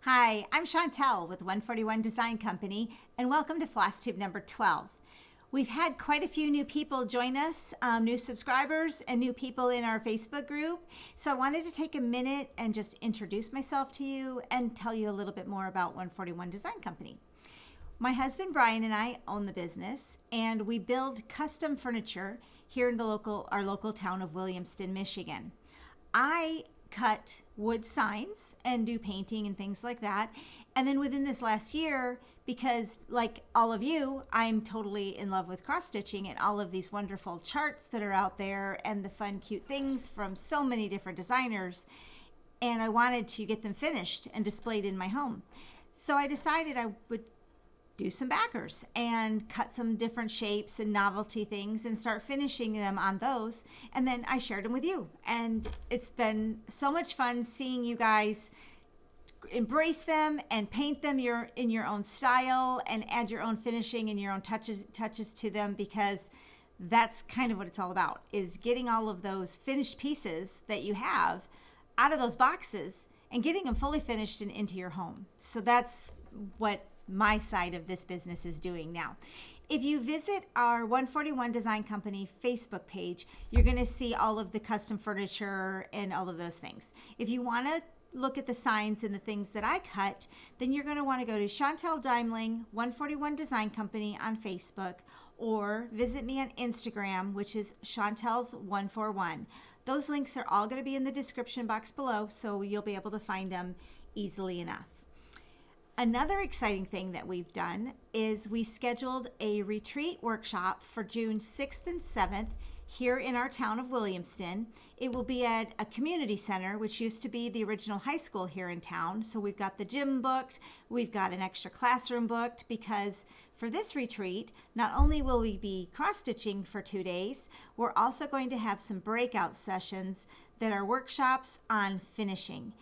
Hi, I'm Chantelle with 141 Design Company, and welcome to Flosstube number 12. We've had quite a few new people join us, new subscribers and new people in our Facebook group. So I wanted to take a minute and just introduce myself to you and tell you a little bit more about 141 Design Company. My husband Brian and I own the business, and we build custom furniture here in our local town of Williamston, Michigan. I cut wood signs and do painting and things like that. And then within this last year, because like all of you, I'm totally in love with cross stitching and all of these wonderful charts that are out there and the fun, cute things from so many different designers. And I wanted to get them finished and displayed in my home. So I decided I would do some backers and cut some different shapes and novelty things and start finishing them on those. And then I shared them with you. And it's been so much fun seeing you guys embrace them and paint them in your own style and add your own finishing and your own touches to them, because that's kind of what it's all about, is getting all of those finished pieces that you have out of those boxes and getting them fully finished and into your home. So that's what my side of this business is doing now. If you visit our 141 Design Company Facebook page, you're going to see all of the custom furniture and all of those things. If you want to look at the signs and the things that I cut, then you're going to want to go to Chantelle Daimling 141 Design Company on Facebook, or visit me on Instagram, which is Chantelle's 141. Those links are all going to be in the description box below, so you'll be able to find them easily enough. Another exciting thing that we've done is we scheduled a retreat workshop for June 6th and 7th here in our town of Williamston. It will be at a community center, which used to be the original high school here in town. So we've got the gym booked, we've got an extra classroom booked, because for this retreat, not only will we be cross-stitching for 2 days, we're also going to have some breakout sessions that are workshops on finishing.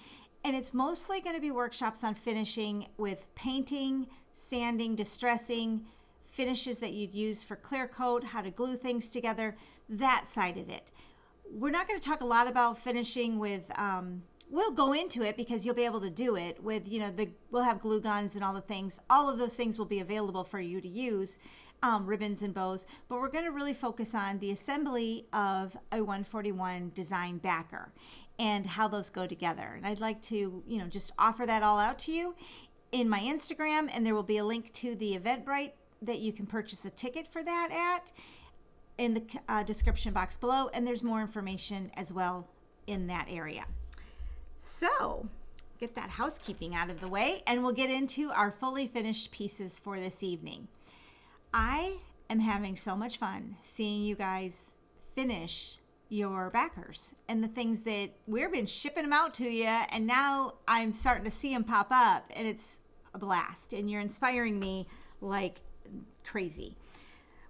And it's mostly going to be workshops on finishing with painting, sanding, distressing, finishes that you'd use for clear coat, how to glue things together, that side of it. We're not going to talk a lot about finishing with, we'll go into it because you'll be able to do it with, we'll have glue guns and all the things. All of those things will be available for you to use, ribbons and bows. But we're going to really focus on the assembly of a 141 design backer and how those go together. And I'd like to, just offer that all out to you in my Instagram, and there will be a link to the Eventbrite that you can purchase a ticket for that at in the description box below, and there's more information as well in that area. So get that housekeeping out of the way, and we'll get into our fully finished pieces for this evening. I am having so much fun seeing you guys finish your backers and the things that we've been shipping them out to you, and now I'm starting to see them pop up, and it's a blast, and you're inspiring me like crazy.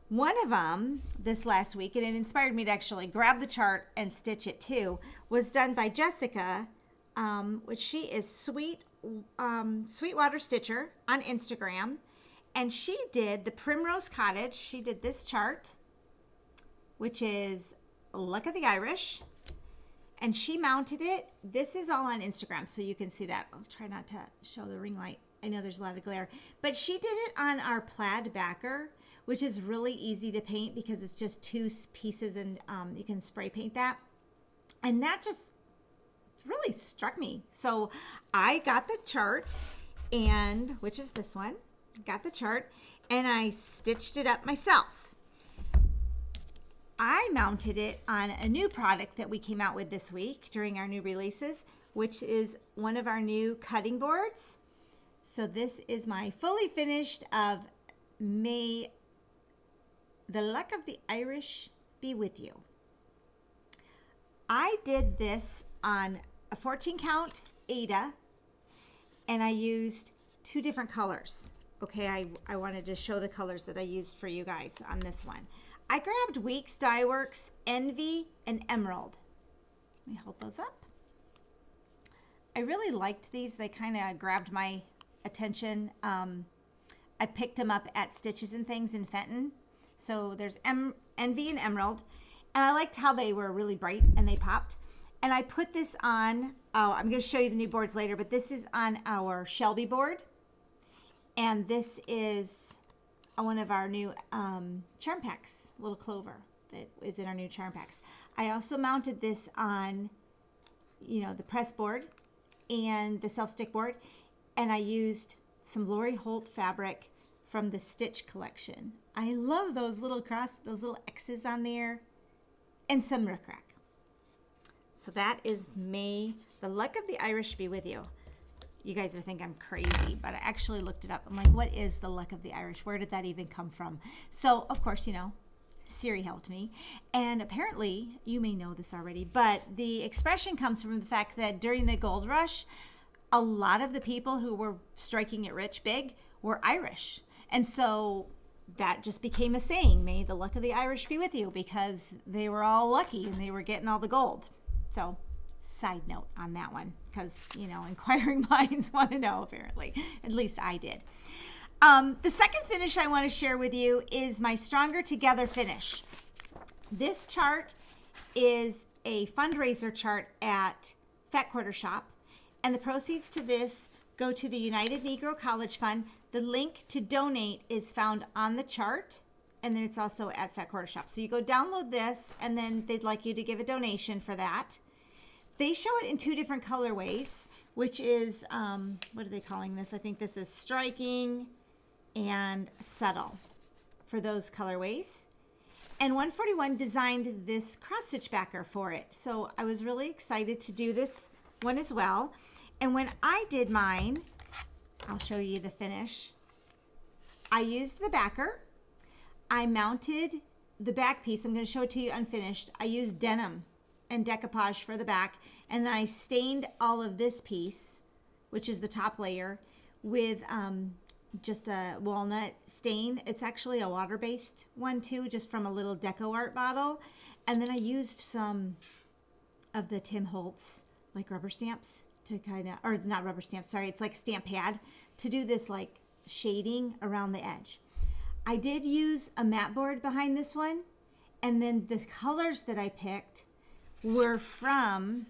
One of them this last week, and it inspired me to actually grab the chart and stitch it too, was done by Jessica, which she is Sweetwater Stitcher on Instagram, and she did the Primrose Cottage. She did this chart, which is Luck of the Irish, and she mounted it. This is all on Instagram, so you can see that. I'll try not to show the ring light. I know there's a lot of glare, but she did it on our plaid backer, which is really easy to paint because it's just 2 pieces, and you can spray paint that. And that just really struck me. So I got the chart, and which is this one, got the chart, and I stitched it up myself. I mounted it on a new product that we came out with this week during our new releases, which is one of our new cutting boards. So this is my fully finished of May the Luck of the Irish be with you. I did this on a 14 count Aida, and I used 2 different colors. Okay, I wanted to show the colors that I used for you guys on this one. I grabbed Weeks Dye Works, Envy, and Emerald. Let me hold those up. I really liked these. They kind of grabbed my attention. I picked them up at Stitches and Things in Fenton. So there's Envy and Emerald. And I liked how they were really bright and they popped. And I put this on, oh, I'm going to show you the new boards later, but this is on our Shelby board. And this is one of our new charm packs, little clover that is in our new charm packs. I also mounted this on, you know, the press board and the self-stick board. And I used some Lori Holt fabric from the Stitch collection. I love those little those little X's on there, and some rickrack. So that is May. The luck of the Irish be with you. You guys are thinking I'm crazy, but I actually looked it up. I'm like, what is the luck of the Irish? Where did that even come from? So, of course, you know, Siri helped me. And apparently, you may know this already, but the expression comes from the fact that during the gold rush, a lot of the people who were striking it rich big were Irish. And so that just became a saying, may the luck of the Irish be with you, because they were all lucky and they were getting all the gold. So side note on that one, because, you know, inquiring minds want to know, apparently. At least I did. The second finish I want to share with you is my Stronger Together finish. This chart is a fundraiser chart at Fat Quarter Shop, and the proceeds to this go to the United Negro College Fund. The link to donate is found on the chart, and then it's also at Fat Quarter Shop. So you go download this, and then they'd like you to give a donation for that. They show it in two different colorways, which is, what are they calling this? I think this is Striking and Subtle for those colorways. And 141 designed this cross-stitch backer for it. So I was really excited to do this one as well. And when I did mine, I'll show you the finish. I used the backer. I mounted the back piece. I'm going to show it to you unfinished. I used denim and decoupage for the back, and then I stained all of this piece, which is the top layer, with just a walnut stain. It's actually a water-based one too, just from a little Deco Art bottle. And then I used some of the Tim Holtz like rubber stamps to kind of, or not rubber stamps, sorry, it's like a stamp pad to do this like shading around the edge. I did use a mat board behind this one, and then the colors that I picked were from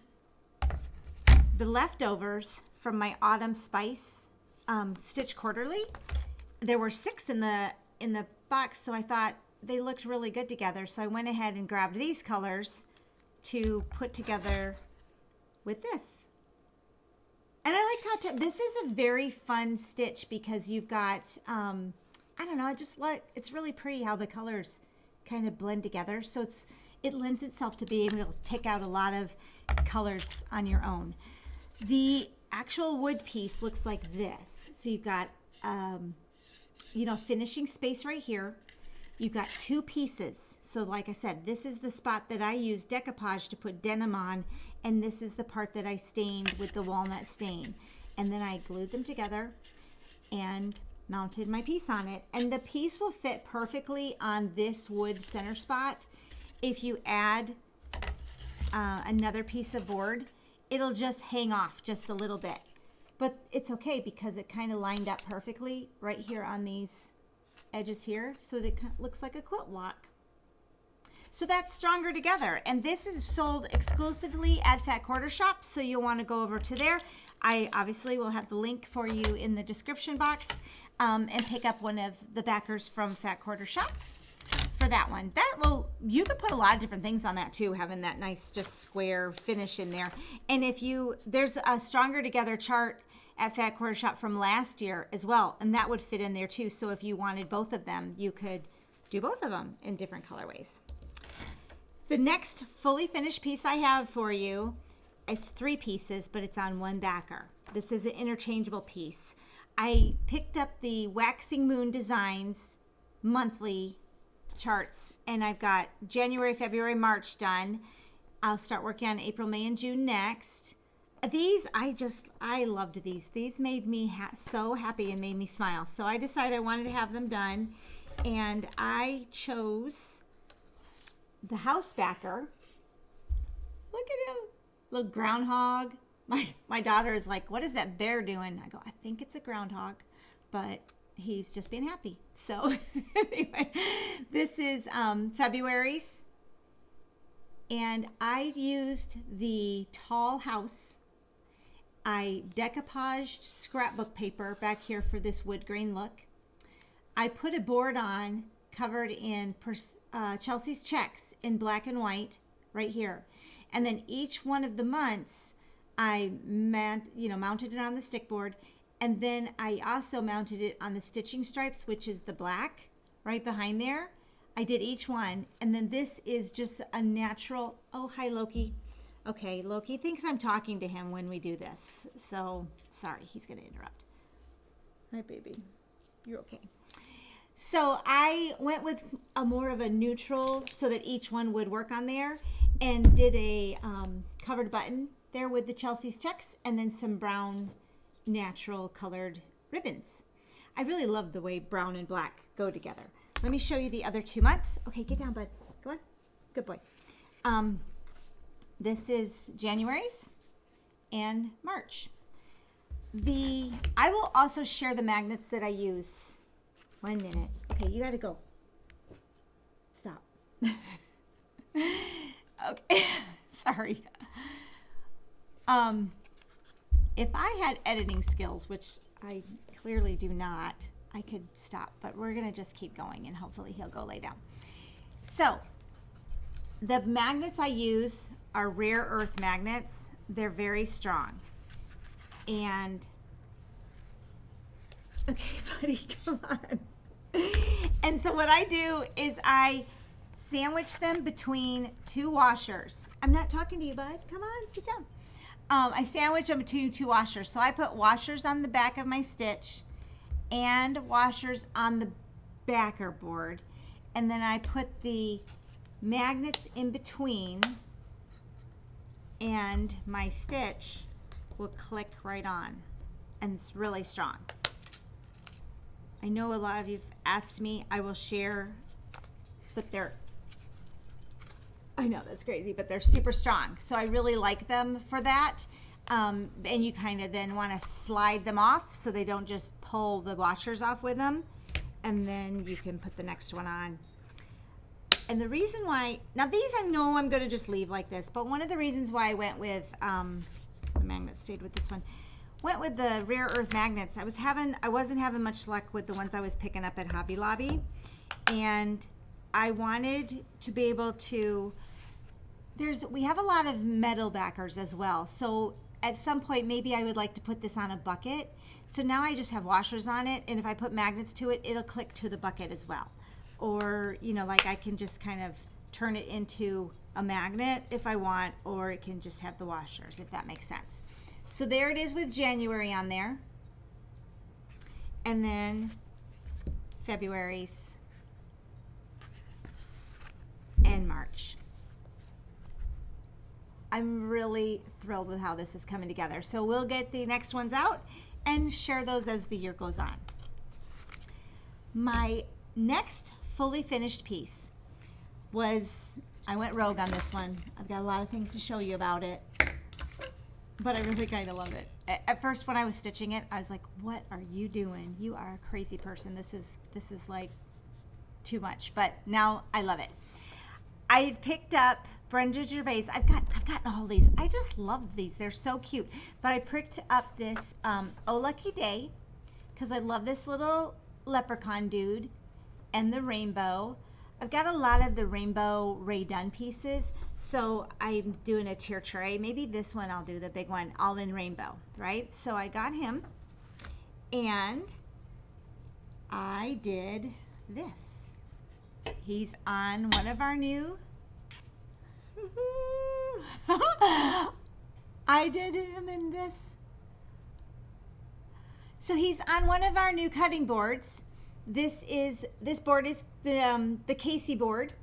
the leftovers from my Autumn Spice Stitch Quarterly. There were 6 in the box, so I thought they looked really good together. So I went ahead and grabbed these colors to put together with this. And I liked how this is a very fun stitch because you've got, I don't know, I just like, it's really pretty how the colors kind of blend together. So it lends itself to being able to pick out a lot of colors on your own. The actual wood piece looks like this. So you've got, you know, finishing space right here. You've got 2 pieces. So like I said, this is the spot that I used decoupage to put denim on, and this is the part that I stained with the walnut stain. And then I glued them together and mounted my piece on it. And the piece will fit perfectly on this wood center spot. If you add another piece of board, it'll just hang off just a little bit. But it's okay because it kind of lined up perfectly right here on these edges here, so that it looks like a quilt block. So that's Stronger Together, and this is sold exclusively at Fat Quarter Shop, so you'll want to go over to there. I obviously will have the link for you in the description box, and pick up one of the backers from Fat Quarter Shop for that one. That will, you could put a lot of different things on that too, having that nice just square finish in there. And if you, there's a Stronger Together chart at Fat Quarter Shop from last year as well, and that would fit in there too. So if you wanted both of them, you could do both of them in different colorways. The next fully finished piece I have for you, it's 3 pieces, but it's on one backer. This is an interchangeable piece. I picked up the Waxing Moon Designs monthly charts, and I've got January, February, March done. I'll start working on April, May, and June next. These, I loved these. These made me so happy and made me smile. So I decided I wanted to have them done, and I chose the house backer. Look at him, little groundhog. My daughter is like, what is that bear doing? I go, I think it's a groundhog, but he's just being happy. So anyway, this is February's And I used the tall house. I decoupaged scrapbook paper back here for this wood grain look. I put a board on covered in Chelsea's checks in black and white right here. And then each one of the months I mounted it on the stick board, and then I also mounted it on the stitching stripes, which is the black right behind there. I did each one, and then this is just a natural. Oh, hi, Loki. Okay, Loki thinks I'm talking to him when we do this, so sorry, he's going to interrupt. Hi, baby. You're okay. So I went with a more of a neutral so that each one would work on there, and did a covered button there with the Chelsea's checks, and then some brown natural colored ribbons. I really love the way brown and black go together. Let me show you the other 2 months. Okay, get down, bud. Go on. Good boy. This is January's and March. I will also share the magnets that I use. 1 minute. Okay, you gotta go. Stop. Okay, sorry. If I had editing skills, which I clearly do not, I could stop, but we're gonna just keep going and hopefully he'll go lay down. So the magnets I use are rare earth magnets. They're very strong. And okay, buddy, come on. And so what I do is I sandwich them between 2 washers. I'm not talking to you, bud. Come on, sit down. I sandwich them between 2 washers. So I put washers on the back of my stitch and washers on the backer board. And then I put the magnets in between, and my stitch will click right on. And it's really strong. I know a lot of you've asked me, I will share, but I know that's crazy, but they're super strong. So I really like them for that. And you kind of then want to slide them off so they don't just pull the washers off with them. And then you can put the next one on. And the reason why, now these I know I'm going to just leave like this, but one of the reasons why I went with, the magnet stayed with this one, went with the rare earth magnets. I wasn't having much luck with the ones I was picking up at Hobby Lobby. And I wanted to be able to, we have a lot of metal backers as well. So at some point, maybe I would like to put this on a bucket. So now I just have washers on it. And if I put magnets to it, it'll click to the bucket as well. Or, like I can just kind of turn it into a magnet if I want, or it can just have the washers, if that makes sense. So there it is with January on there. And then February's and March. I'm really thrilled with how this is coming together. So we'll get the next ones out and share those as the year goes on. My next fully finished piece was, I went rogue on this one. I've got a lot of things to show you about it, but I really kind of love it. At first when I was stitching it, I was like, what are you doing? You are a crazy person. This is like too much, but now I love it. I picked up Brenda Gervais. I've gotten all these. I just love these. They're so cute. But I picked up this Oh Lucky Day because I love this little leprechaun dude and the rainbow. I've got a lot of the rainbow Ray Dunn pieces, so I'm doing a tier tray. Maybe this one I'll do, the big one, all in rainbow, right? So I got him, and I did this. He's on one of our new, I did him in this. So he's on one of our new cutting boards. This board is the Casey board.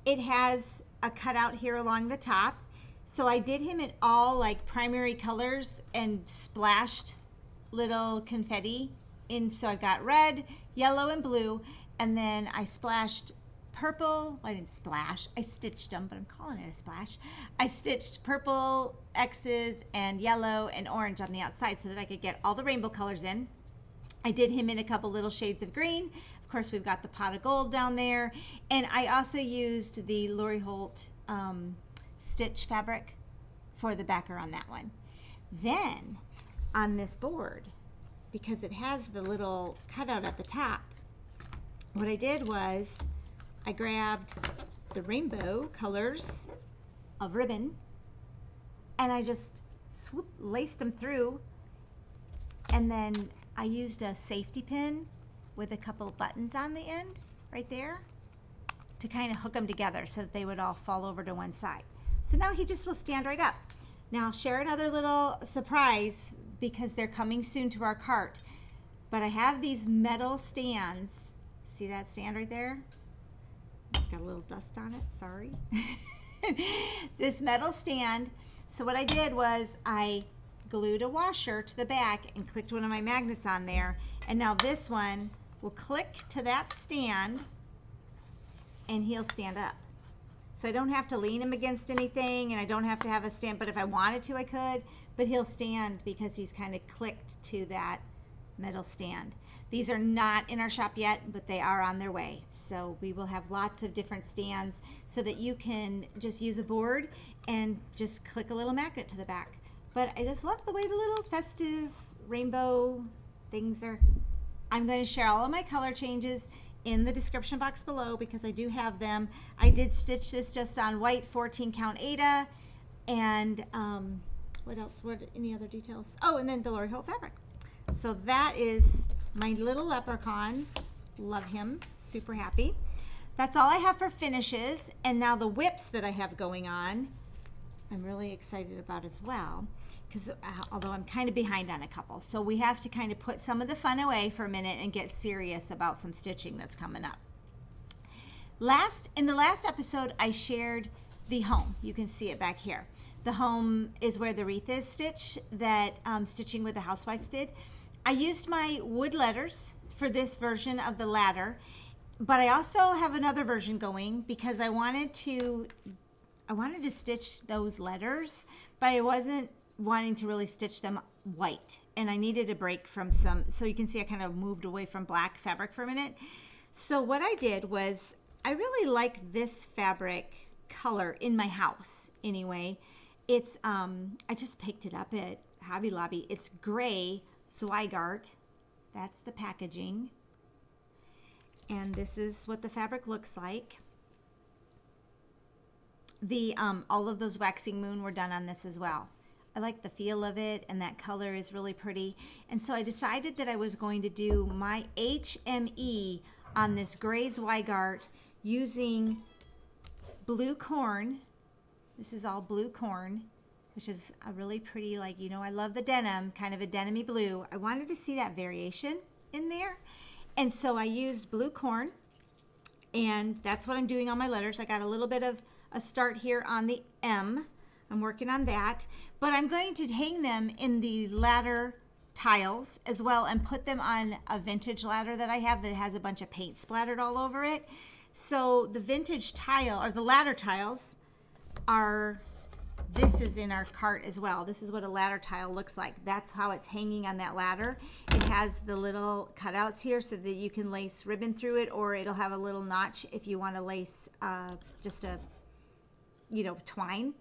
It has a cutout here along the top. So I did him in all like primary colors and splashed little confetti in. So I got red, yellow, and blue. And then I splashed purple. I didn't splash. I stitched them, but I'm calling it a splash. I stitched purple X's and yellow and orange on the outside so that I could get all the rainbow colors in. I did him in a couple little shades of green. Of course, we've got the pot of gold down there. And I also used the Lori Holt stitch fabric for the backer on that one. Then on this board, because it has the little cutout at the top, what I did was I grabbed the rainbow colors of ribbon and I just laced them through, and then I used a safety pin with a couple buttons on the end right there to kind of hook them together so that they would all fall over to one side. So now he just will stand right up. Now I'll share another little surprise because they're coming soon to our cart. But I have these metal stands. See that stand right there? It's got a little dust on it, sorry. This metal stand. So what I did was I glued a washer to the back and clicked one of my magnets on there. And now this one will click to that stand and he'll stand up. So I don't have to lean him against anything and I don't have to have a stand, but if I wanted to I could, but he'll stand because he's kind of clicked to that metal stand. These are not in our shop yet, but they are on their way. So we will have lots of different stands so that you can just use a board and just click a little magnet to the back. But I just love the way the little festive rainbow things are. I'm going to share all of my color changes in the description box below because I do have them. I did stitch this just on white 14 count Aida, and what else? What any other details? Oh, and then the Lori Holt fabric. So that is my little leprechaun. Love him, super happy. That's all I have for finishes, and now the whips that I have going on, I'm really excited about as well, because although I'm kind of behind on a couple, so we have to kind of put some of the fun away for a minute and get serious about some stitching that's coming up. In the last episode, I shared the home. You can see it back here. The home is where the wreath is stitched that Stitching with the Housewives did. I used my wood letters for this version of the ladder, but I also have another version going because I wanted to stitch those letters, but I wasn't wanting to really stitch them white, and I needed a break from some, so you can see I kind of moved away from black fabric for a minute. So what I did was I really like this fabric color in my house anyway. It's I just picked it up at Hobby Lobby. It's gray Zweigart. That's the packaging, and this is what the fabric looks like. The all of those waxing moon were done on this as well. I like the feel of it, and that color is really pretty. And so I decided that I was going to do my HME on this gray Zweigart using blue corn. This is all blue corn, which is a really pretty, like, you know, I love the denim, kind of a denim-y blue. I wanted to see that variation in there. And so I used blue corn, and that's what I'm doing on my letters. I got a little bit of a start here on the M. I'm working on that, but I'm going to hang them in the ladder tiles as well and put them on a vintage ladder that I have that has a bunch of paint splattered all over it. So the vintage tile, or the ladder tiles, this is in our cart as well. This is what a ladder tile looks like. That's how it's hanging on that ladder. It has the little cutouts here so that you can lace ribbon through it, or it'll have a little notch if you want to lace just a, you know, twine.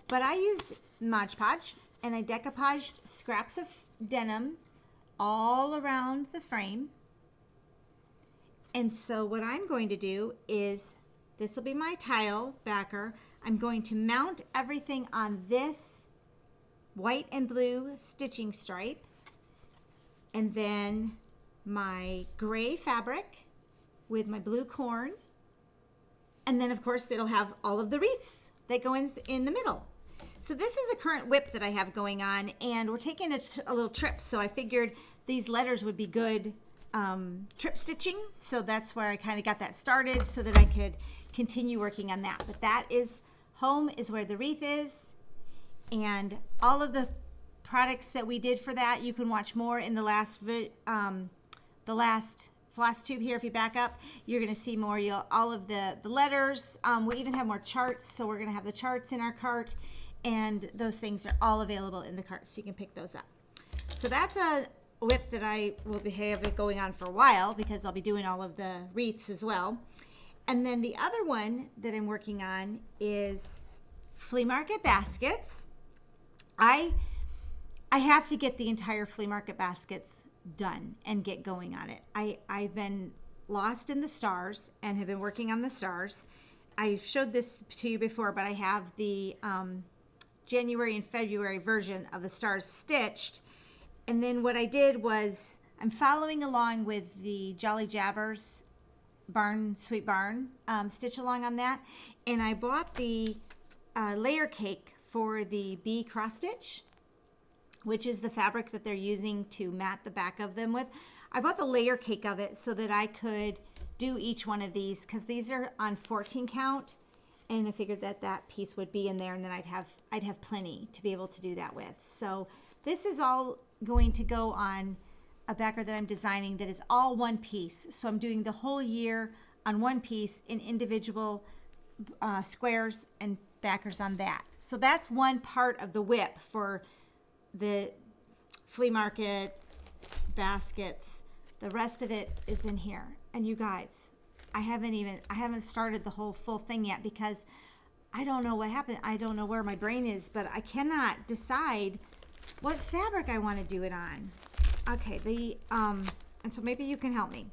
But I used Mod Podge, and I decoupaged scraps of denim all around the frame. And so what I'm going to do is, this will be my tile backer. I'm going to mount everything on this white and blue stitching stripe, and then my gray fabric with my blue corn, and then of course it'll have all of the wreaths that go in the middle. So this is a current whip that I have going on, and we're taking a little trip, so I figured these letters would be good trip stitching, so that's where I kind of got that started so that I could continue working on that. But that is, home is where the wreath is, and all of the products that we did for that, you can watch more in the last Flosstube here. If you back up, you're going to see more. All of the letters. We even have more charts, so we're going to have the charts in our cart, and those things are all available in the cart, so you can pick those up. So that's a whip that I will have it going on for a while because I'll be doing all of the wreaths as well. And then the other one that I'm working on is flea market baskets. I have to get the entire flea market baskets done and get going on it. I've been lost in the stars and have been working on the stars. I showed this to you before, but I have the January and February version of the stars stitched. And then what I did was I'm following along with the Jolly Jabbers Sweet Barn stitch along on that. And I bought the layer cake for the bee cross stitch, which is the fabric that they're using to mat the back of them with. I bought the layer cake of it so that I could do each one of these, because these are on 14 count, and I figured that that piece would be in there, and then I'd have plenty to be able to do that with. So this is all going to go on a backer that I'm designing that is all one piece. So I'm doing the whole year on one piece in individual squares and backers on that. So that's one part of the whip for the flea market baskets. The rest of it is in here. And you guys, I haven't started the whole full thing yet because I don't know what happened. I don't know where my brain is, but I cannot decide what fabric I want to do it on. Okay, and so maybe you can help me.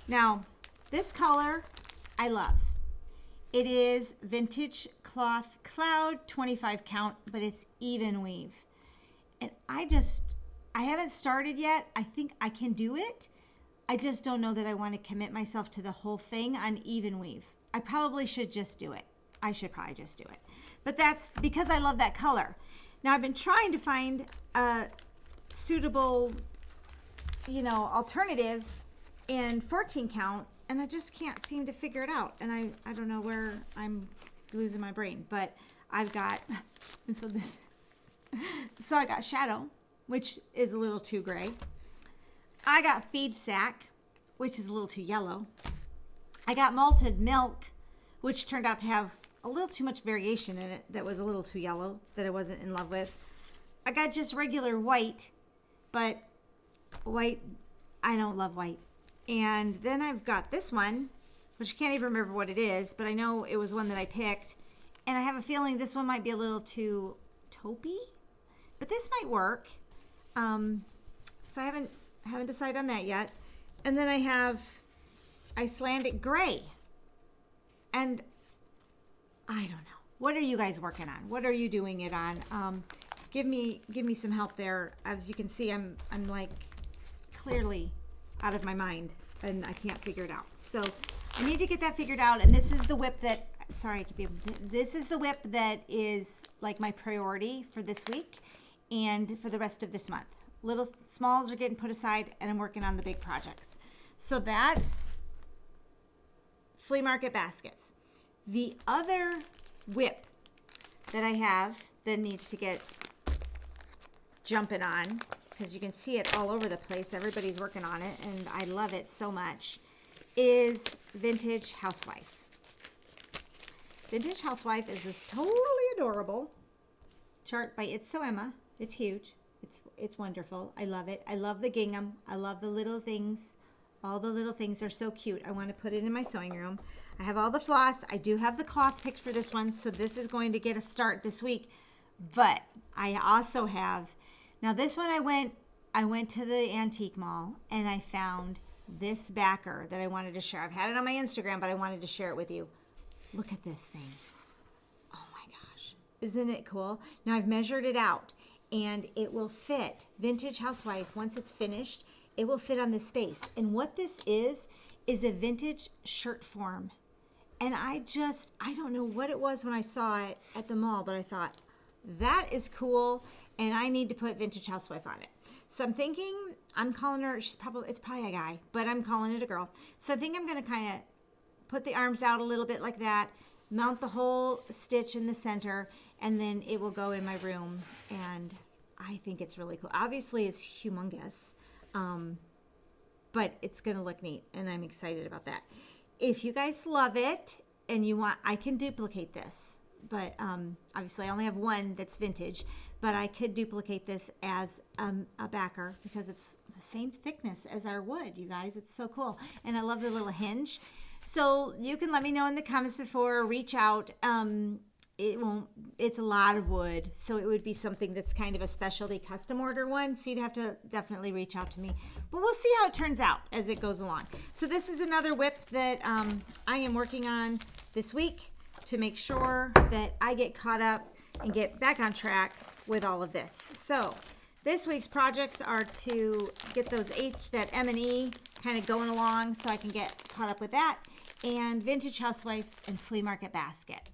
Now, this color I love. It is Vintage Cloth Cloud 25 count, but it's even weave. And I haven't started yet. I think I can do it. I just don't know that I want to commit myself to the whole thing on even weave. I probably should just do it. I should probably just do it. But that's because I love that color. Now I've been trying to find a suitable, alternative in 14 count, and I just can't seem to figure it out. And I don't know where I'm losing my brain, but I've got, and so I got Shadow, which is a little too gray. I got Feed Sack, which is a little too yellow. I got Malted Milk, which turned out to have a little too much variation in it that was a little too yellow, that I wasn't in love with. I got just regular white, but white, I don't love white. And then I've got this one, which I can't even remember what it is, but I know it was one that I picked. And I have a feeling this one might be a little too taupey, but this might work. So I haven't decided on that yet. And then I have Icelandic Gray. And I don't know. What are you guys working on? What are you doing it on? Give me some help there. As you can see, I'm like clearly out of my mind and I can't figure it out. So I need to get that figured out. And this is the whip that, this is the whip that is like my priority for this week and for the rest of this month. Little smalls are getting put aside and I'm working on the big projects. So that's flea market baskets. The other whip that I have that needs to get jumping on, because you can see it all over the place, everybody's working on it and I love it so much, is Vintage Housewife. Vintage Housewife is this totally adorable chart by It's So Emma. It's huge. It's wonderful. I love it. I love the gingham. I love the little things. All the little things are so cute. I want to put it in my sewing room. I have all the floss. I do have the cloth picked for this one, so this is going to get a start this week. But I also have, now this one I went to the antique mall and I found this backer that I wanted to share. I've had it on my Instagram, but I wanted to share it with you. Look at this thing. Oh my gosh. Isn't it cool? Now I've measured it out and it will fit. Vintage Housewife, once it's finished, it will fit on this space. And what this is a vintage shirt form. And I don't know what it was when I saw it at the mall, but I thought, that is cool, and I need to put Vintage Housewife on it. So I'm thinking, I'm calling her, it's probably a guy, but I'm calling it a girl. So I think I'm going to kind of put the arms out a little bit like that, mount the whole stitch in the center, and then it will go in my room. And I think it's really cool. Obviously, it's humongous, but it's going to look neat, and I'm excited about that. If you guys love it and you want, I can duplicate this. But obviously I only have one that's vintage, but I could duplicate this as a backer because it's the same thickness as our wood, you guys. It's so cool. And I love the little hinge. So you can let me know in the comments before, reach out. it won't, it's a lot of wood, so it would be something that's kind of a specialty custom order one, so you'd have to definitely reach out to me, but we'll see how it turns out as it goes along. So this is another whip that I am working on this week to make sure that I get caught up and get back on track with all of this. So this week's projects are to get those that M&E kind of going along so I can get caught up with that, and Vintage Housewife and Flea Market Basket.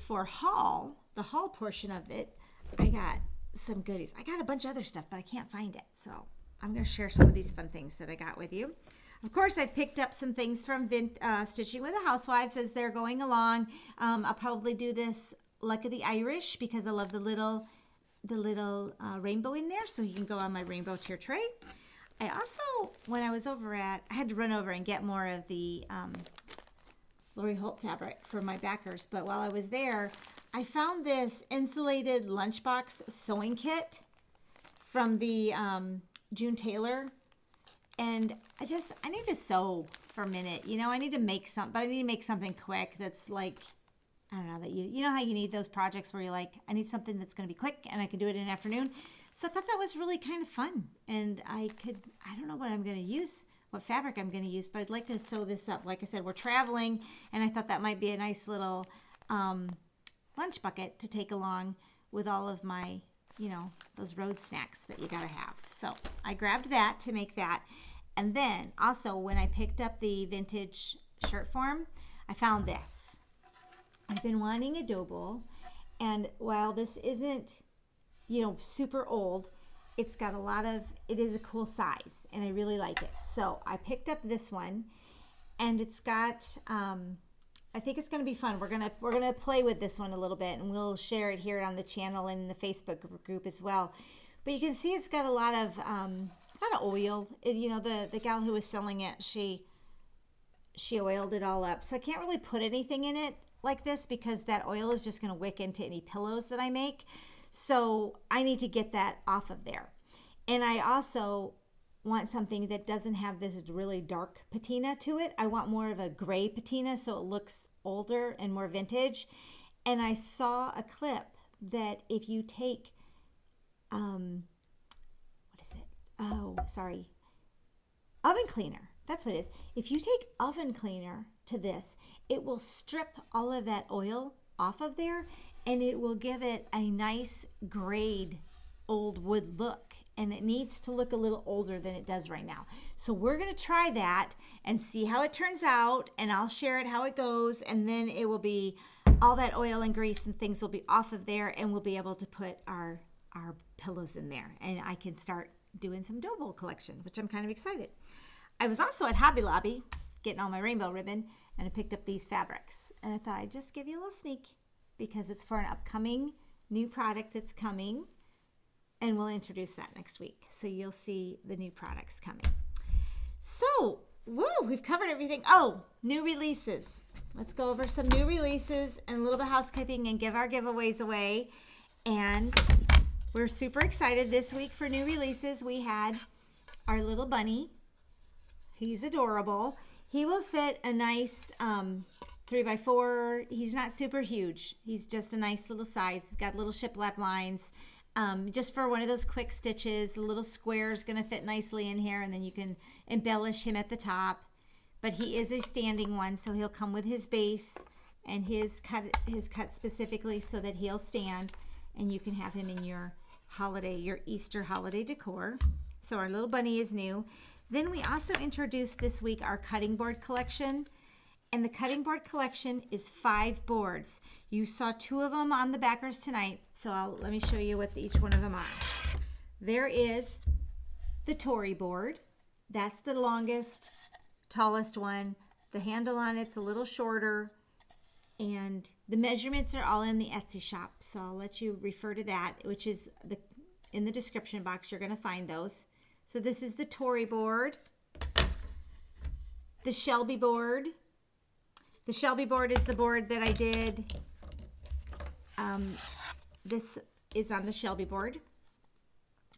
For haul, the haul portion of it, I got some goodies. I got a bunch of other stuff, but I can't find it. So I'm going to share some of these fun things that I got with you. Of course, I've picked up some things from Stitching with the Housewives as they're going along. I'll probably do this Luck of the Irish because I love the little rainbow in there, so he can go on my rainbow tier tray. I also, when I was I had to run over and get more of the Lori Holt fabric for my backers, but while I was there, I found this insulated lunchbox sewing kit from the June Taylor, and I need to sew for a minute. You know, I need to make something, but I need to make something quick that's like, I don't know, that you know how you need those projects where you're like, I need something that's going to be quick and I can do it in an afternoon. So I thought that was really kind of fun, and I don't know what I'm going to use, what fabric I'm going to use, but I'd like to sew this up. Like I said, we're traveling, and I thought that might be a nice little lunch bucket to take along with all of my, you know, those road snacks that you got to have. So I grabbed that to make that. And then also when I picked up the vintage shirt form, I found this. I've been wanting a dough bowl, and while this isn't, you know, super old, it's got it is a cool size, and I really like it. So I picked up this one, and it's got, I think it's going to be fun. We're gonna play with this one a little bit, and we'll share it here on the channel and in the Facebook group as well. But you can see it's got a lot of oil. You know, the gal who was selling it, she oiled it all up. So I can't really put anything in it like this because that oil is just going to wick into any pillows that I make. So I need to get that off of there. And I also want something that doesn't have this really dark patina to it. I want more of a gray patina so it looks older and more vintage. And I saw a clip that if you take, what is it? Oh, sorry. Oven cleaner. That's what it is. If you take oven cleaner to this, it will strip all of that oil off of there, and it will give it a nice grayed old wood look, and it needs to look a little older than it does right now. So we're going to try that and see how it turns out, and I'll share it how it goes, and then it will be all that oil and grease and things will be off of there, and we'll be able to put our pillows in there, and I can start doing some dough bowl collection, which I'm kind of excited. I was also at Hobby Lobby getting all my rainbow ribbon, and I picked up these fabrics, and I thought I'd just give you a little sneak because it's for an upcoming new product that's coming, and we'll introduce that next week. So you'll see the new products coming. So, woo, we've covered everything. Oh, new releases. Let's go over some new releases and a little bit of housekeeping and give our giveaways away. And we're super excited this week for new releases. We had our little bunny. He's adorable. He will fit a nice 3x4. He's not super huge. He's just a nice little size. He's got little shiplap lines. Just for one of those quick stitches. The little square is going to fit nicely in here, and then you can embellish him at the top. But he is a standing one, so he'll come with his base and his cut specifically so that he'll stand, and you can have him in your Easter holiday decor. So our little bunny is new. Then we also introduced this week our cutting board collection. And the cutting board collection is 5 boards. You saw 2 of them on the backers tonight. So let me show you what each one of them are. There is the Tory board. That's the longest, tallest one. The handle on it's a little shorter. And the measurements are all in the Etsy shop. So I'll let you refer to that, which is in the description box. You're going to find those. So this is the Tory board. The Shelby board. The Shelby board is the board that I did. This is on the Shelby board.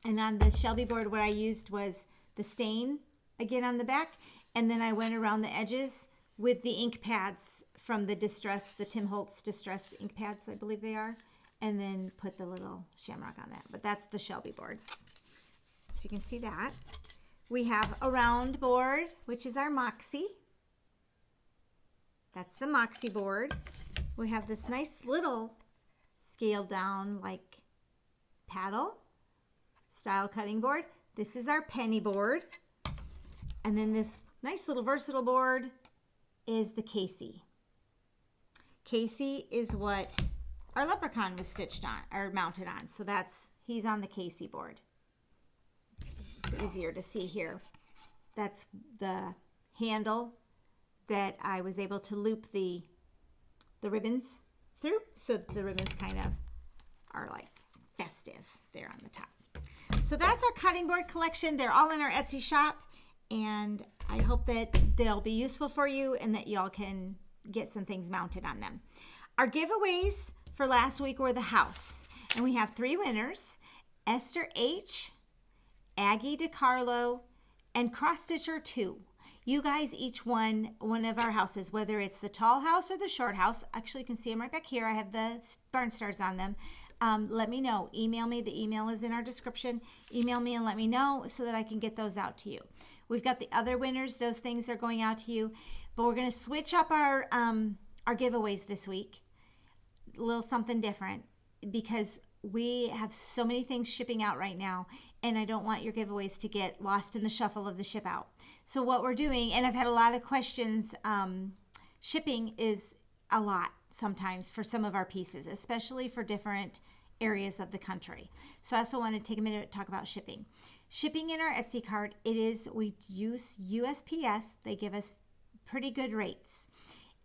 And on the Shelby board, what I used was the stain, again on the back. And then I went around the edges with the ink pads from the Tim Holtz distressed ink pads, I believe they are, and then put the little shamrock on that. But that's the Shelby board. So you can see that. We have a round board, which is our Moxie. That's the Moxie board. We have this nice little scaled down like paddle style cutting board. This is our penny board. And then this nice little versatile board is the Casey. Casey is what our leprechaun was stitched on or mounted on. So he's on the Casey board. It's easier to see here. That's the handle that I was able to loop the ribbons through. So the ribbons kind of are like festive there on the top. So that's our cutting board collection. They're all in our Etsy shop, and I hope that they'll be useful for you and that y'all can get some things mounted on them. Our giveaways for last week were the house, and we have 3 winners: Esther H., Aggie DeCarlo, and Cross Stitcher 2. You guys each won one of our houses, whether it's the tall house or the short house. Actually, you can see them right back here. I have the barn stars on them. Let me know. Email me. The email is in our description. Email me and let me know so that I can get those out to you. We've got the other winners. Those things are going out to you. But we're going to switch up our giveaways this week. A little something different because we have so many things shipping out right now, and I don't want your giveaways to get lost in the shuffle of the ship out. So what we're doing, and I've had a lot of questions, shipping is a lot sometimes for some of our pieces, especially for different areas of the country. So I also want to take a minute to talk about shipping. Shipping in our Etsy cart, we use USPS. They give us pretty good rates.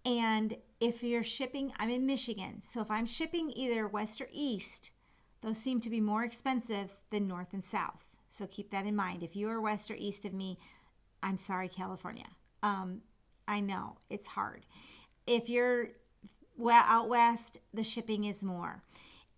And if you're shipping, I'm in Michigan, so if I'm shipping either west or east, those seem to be more expensive than north and south. So keep that in mind. If you are west or east of me, I'm sorry, California. I know it's hard. If you're out west, the shipping is more.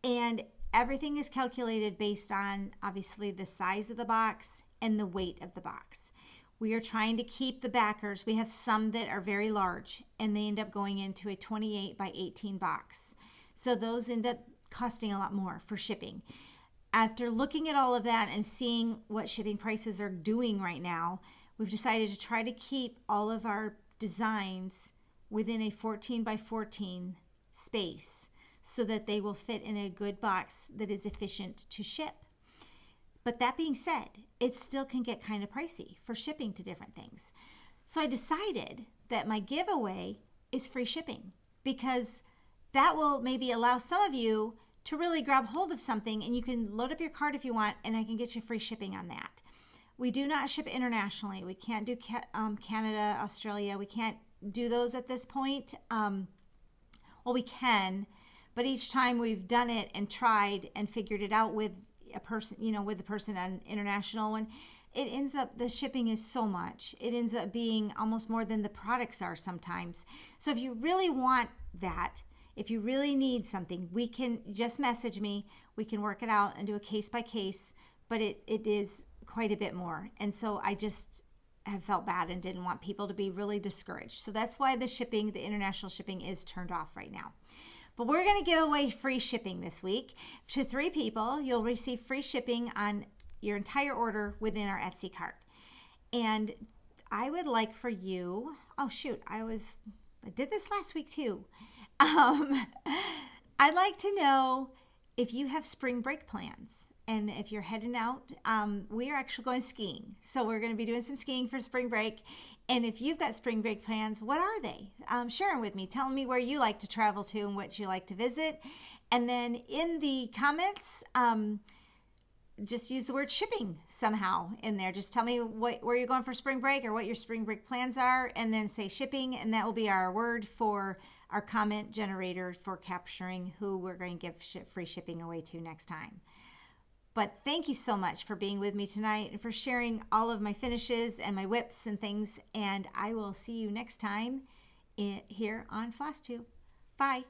And everything is calculated based on, obviously, the size of the box and the weight of the box. We are trying to keep the backers. We have some that are very large, and they end up going into a 28 by 18 box. So those end up costing a lot more for shipping. After looking at all of that and seeing what shipping prices are doing right now, we've decided to try to keep all of our designs within a 14 by 14 space so that they will fit in a good box that is efficient to ship. But that being said, it still can get kind of pricey for shipping to different things. So I decided that my giveaway is free shipping because that will maybe allow some of you to really grab hold of something, and you can load up your cart if you want, and I can get you free shipping on that. We do not ship internationally. We can't do Canada, Australia. We can't do those at this point. Well, we can, but each time we've done it and tried and figured it out with a person, with the person on international one, it ends up, the shipping is so much. It ends up being almost more than the products are sometimes. So if you really want that, if you really need something, we can just message me. We can work it out and do a case by case, but it is quite a bit more. And so I just have felt bad and didn't want people to be really discouraged. So that's why the international shipping is turned off right now. But we're going to give away free shipping this week. To 3 people, you'll receive free shipping on your entire order within our Etsy cart. And I would like for you, I did this last week too. I'd like to know if you have spring break plans. And if you're heading out, we are actually going skiing. So we're going to be doing some skiing for spring break. And if you've got spring break plans, what are they? Share them with me. Tell me where you like to travel to and what you like to visit. And then in the comments, just use the word shipping somehow in there. Just tell me where you're going for spring break or what your spring break plans are, and then say shipping, and that will be our word for our comment generator for capturing who we're going to give free shipping away to next time. But thank you so much for being with me tonight and for sharing all of my finishes and my whips and things. And I will see you next time here on Flosstube. Bye.